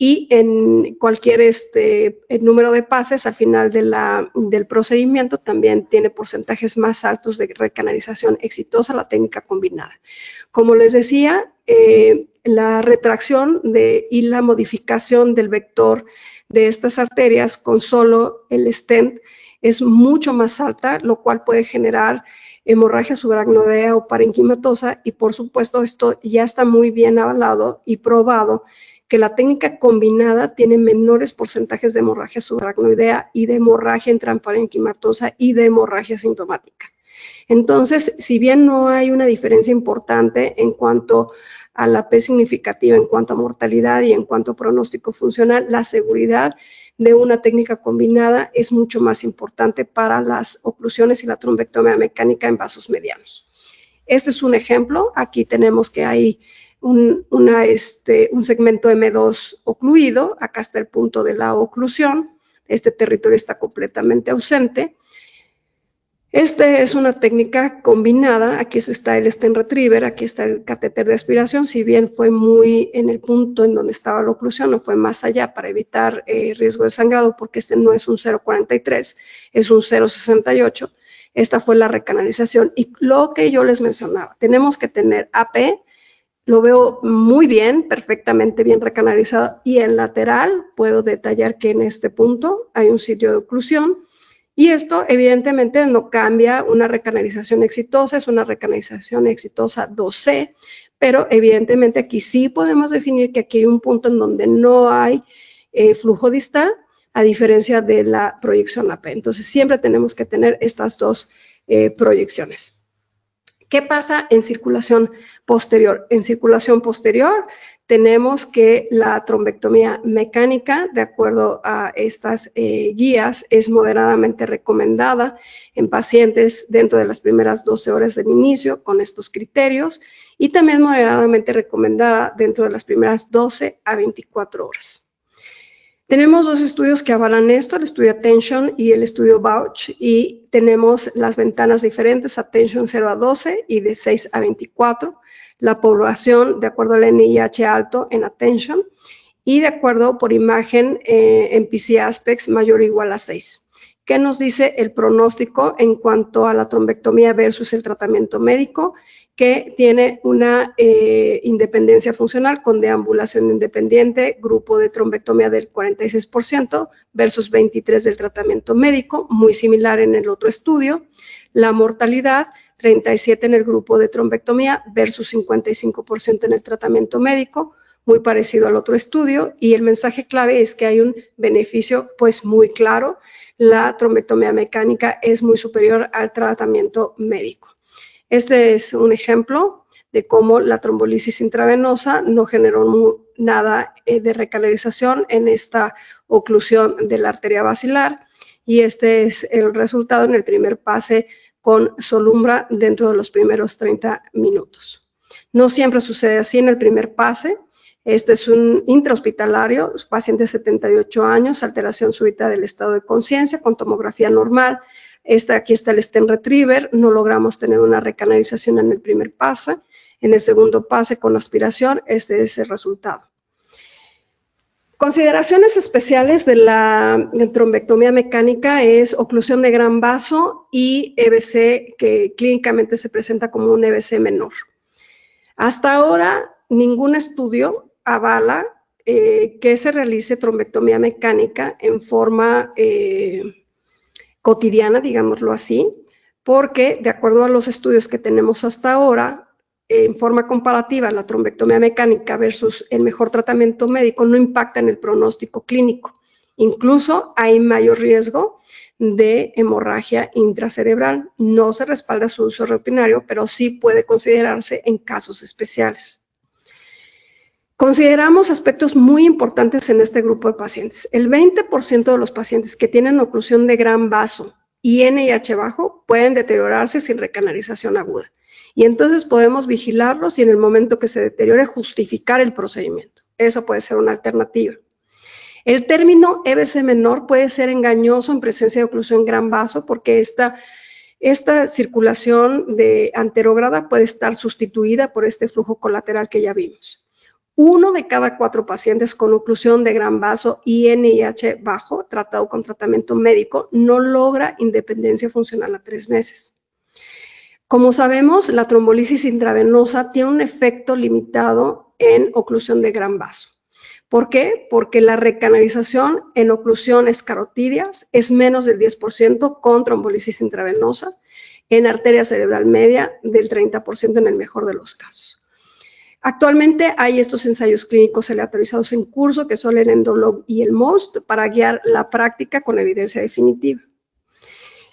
y en cualquier el número de pases al final del procedimiento también tiene porcentajes más altos de recanalización exitosa la técnica combinada. Como les decía, la retracción y la modificación del vector de estas arterias con solo el stent es mucho más alta, lo cual puede generar hemorragia subaracnoidea o parenquimatosa, y por supuesto esto ya está muy bien avalado y probado que la técnica combinada tiene menores porcentajes de hemorragia subaracnoidea y de hemorragia intraparenquimatosa y de hemorragia sintomática. Entonces, si bien no hay una diferencia importante en cuanto a la P significativa, en cuanto a mortalidad y en cuanto a pronóstico funcional, la seguridad de una técnica combinada es mucho más importante para las oclusiones y la trombectomía mecánica en vasos medianos. Este es un ejemplo. Aquí tenemos que hay un segmento M2 ocluido. Acá está el punto de la oclusión. Este territorio está completamente ausente. Esta es una técnica combinada. Aquí está el stent retriever, aquí está el catéter de aspiración. Si bien fue muy en el punto en donde estaba la oclusión, no fue más allá para evitar riesgo de sangrado, porque este no es un 0,43, es un 0,68. Esta fue la recanalización. Y lo que yo les mencionaba, tenemos que tener AP. Lo veo muy bien, perfectamente bien recanalizado, y en lateral puedo detallar que en este punto hay un sitio de oclusión, y esto evidentemente no cambia una recanalización exitosa, es una recanalización exitosa 2C, pero evidentemente aquí sí podemos definir que aquí hay un punto en donde no hay flujo distal, a diferencia de la proyección AP. Entonces siempre tenemos que tener estas dos proyecciones. ¿Qué pasa en circulación posterior? En circulación posterior tenemos que la trombectomía mecánica, de acuerdo a estas guías, es moderadamente recomendada en pacientes dentro de las primeras 12 horas del inicio con estos criterios, y también moderadamente recomendada dentro de las primeras 12 a 24 horas. Tenemos dos estudios que avalan esto, el estudio Attention y el estudio Bauch, y tenemos las ventanas diferentes, Attention 0 a 12 y de 6 a 24, la población de acuerdo al NIH alto en Attention, y de acuerdo por imagen en PC Aspects mayor o igual a 6. ¿Qué nos dice el pronóstico en cuanto a la trombectomía versus el tratamiento médico? Que tiene una independencia funcional con deambulación independiente, grupo de trombectomía del 46% versus 23% del tratamiento médico, muy similar en el otro estudio. La mortalidad, 37% en el grupo de trombectomía versus 55% en el tratamiento médico, muy parecido al otro estudio, y el mensaje clave es que hay un beneficio pues muy claro. La trombectomía mecánica es muy superior al tratamiento médico. Este es un ejemplo de cómo la trombolisis intravenosa no generó nada de recanalización en esta oclusión de la arteria basilar, y este es el resultado en el primer pase con Solumbra dentro de los primeros 30 minutos. No siempre sucede así en el primer pase. Este es un intrahospitalario, paciente de 78 años, alteración súbita del estado de conciencia con tomografía normal, Aquí está el stent retriever, no logramos tener una recanalización en el primer pase, en el segundo pase con aspiración, este es el resultado. Consideraciones especiales de la trombectomía mecánica es oclusión de gran vaso y EBC, que clínicamente se presenta como un EBC menor. Hasta ahora, ningún estudio avala que se realice trombectomía mecánica en forma cotidiana, digámoslo así, porque de acuerdo a los estudios que tenemos hasta ahora, en forma comparativa, la trombectomía mecánica versus el mejor tratamiento médico no impacta en el pronóstico clínico. Incluso hay mayor riesgo de hemorragia intracerebral. No se respalda su uso rutinario, pero sí puede considerarse en casos especiales. Consideramos aspectos muy importantes en este grupo de pacientes. El 20% de los pacientes que tienen oclusión de gran vaso y NIH bajo pueden deteriorarse sin recanalización aguda. Y entonces podemos vigilarlos y en el momento que se deteriore justificar el procedimiento. Eso puede ser una alternativa. El término EBC menor puede ser engañoso en presencia de oclusión gran vaso porque esta circulación de anterógrada puede estar sustituida por este flujo colateral que ya vimos. 1 de cada 4 pacientes con oclusión de gran vaso y NIH bajo, tratado con tratamiento médico, no logra independencia funcional a 3 meses. Como sabemos, la trombolisis intravenosa tiene un efecto limitado en oclusión de gran vaso. ¿Por qué? Porque la recanalización en oclusiones carotídeas es menos del 10% con trombolisis intravenosa, en arteria cerebral media del 30% en el mejor de los casos. Actualmente hay estos ensayos clínicos aleatorizados en curso, que son el ENDOLOG y el MOST, para guiar la práctica con evidencia definitiva.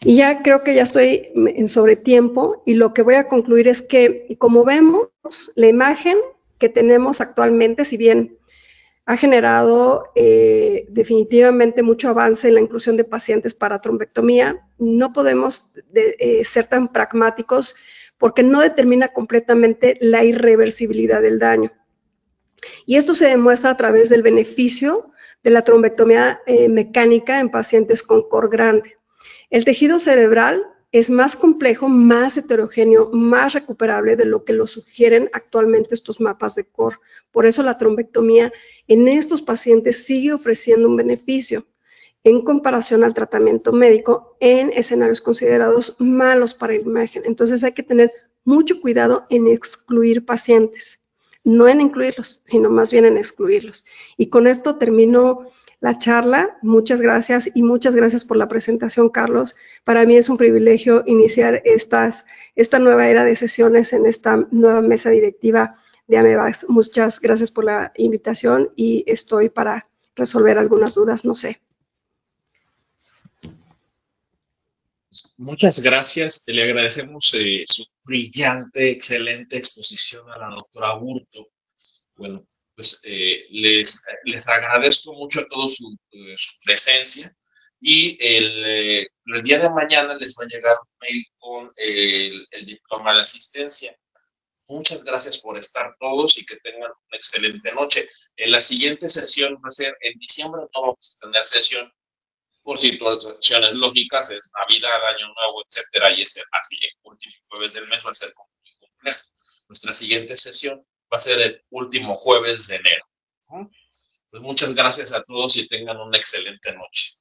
Y ya creo que ya estoy en sobretiempo y lo que voy a concluir es que, como vemos, la imagen que tenemos actualmente, si bien ha generado definitivamente mucho avance en la inclusión de pacientes para trombectomía, no podemos ser tan pragmáticos porque no determina completamente la irreversibilidad del daño. Y esto se demuestra a través del beneficio de la trombectomía mecánica en pacientes con core grande. El tejido cerebral es más complejo, más heterogéneo, más recuperable de lo que lo sugieren actualmente estos mapas de core. Por eso la trombectomía en estos pacientes sigue ofreciendo un beneficio en comparación al tratamiento médico en escenarios considerados malos para la imagen. Entonces hay que tener mucho cuidado en excluir pacientes, no en incluirlos, sino más bien en excluirlos. Y con esto termino la charla. Muchas gracias y muchas gracias por la presentación, Carlos. Para mí es un privilegio iniciar esta nueva era de sesiones en esta nueva mesa directiva de AMEVAX. Muchas gracias por la invitación y estoy para resolver algunas dudas, no sé. Muchas gracias. Le agradecemos su brillante, excelente exposición a la doctora Aburto. Bueno, pues les agradezco mucho a todos su presencia y el día de mañana les va a llegar un mail con el diploma de asistencia. Muchas gracias por estar todos y que tengan una excelente noche. En la siguiente sesión va a ser en diciembre, no vamos a tener sesión por situaciones lógicas, es Navidad, Año Nuevo, etcétera, y ese así el último jueves del mes va a ser muy complejo. Nuestra siguiente sesión va a ser el último jueves de enero. Pues muchas gracias a todos y tengan una excelente noche.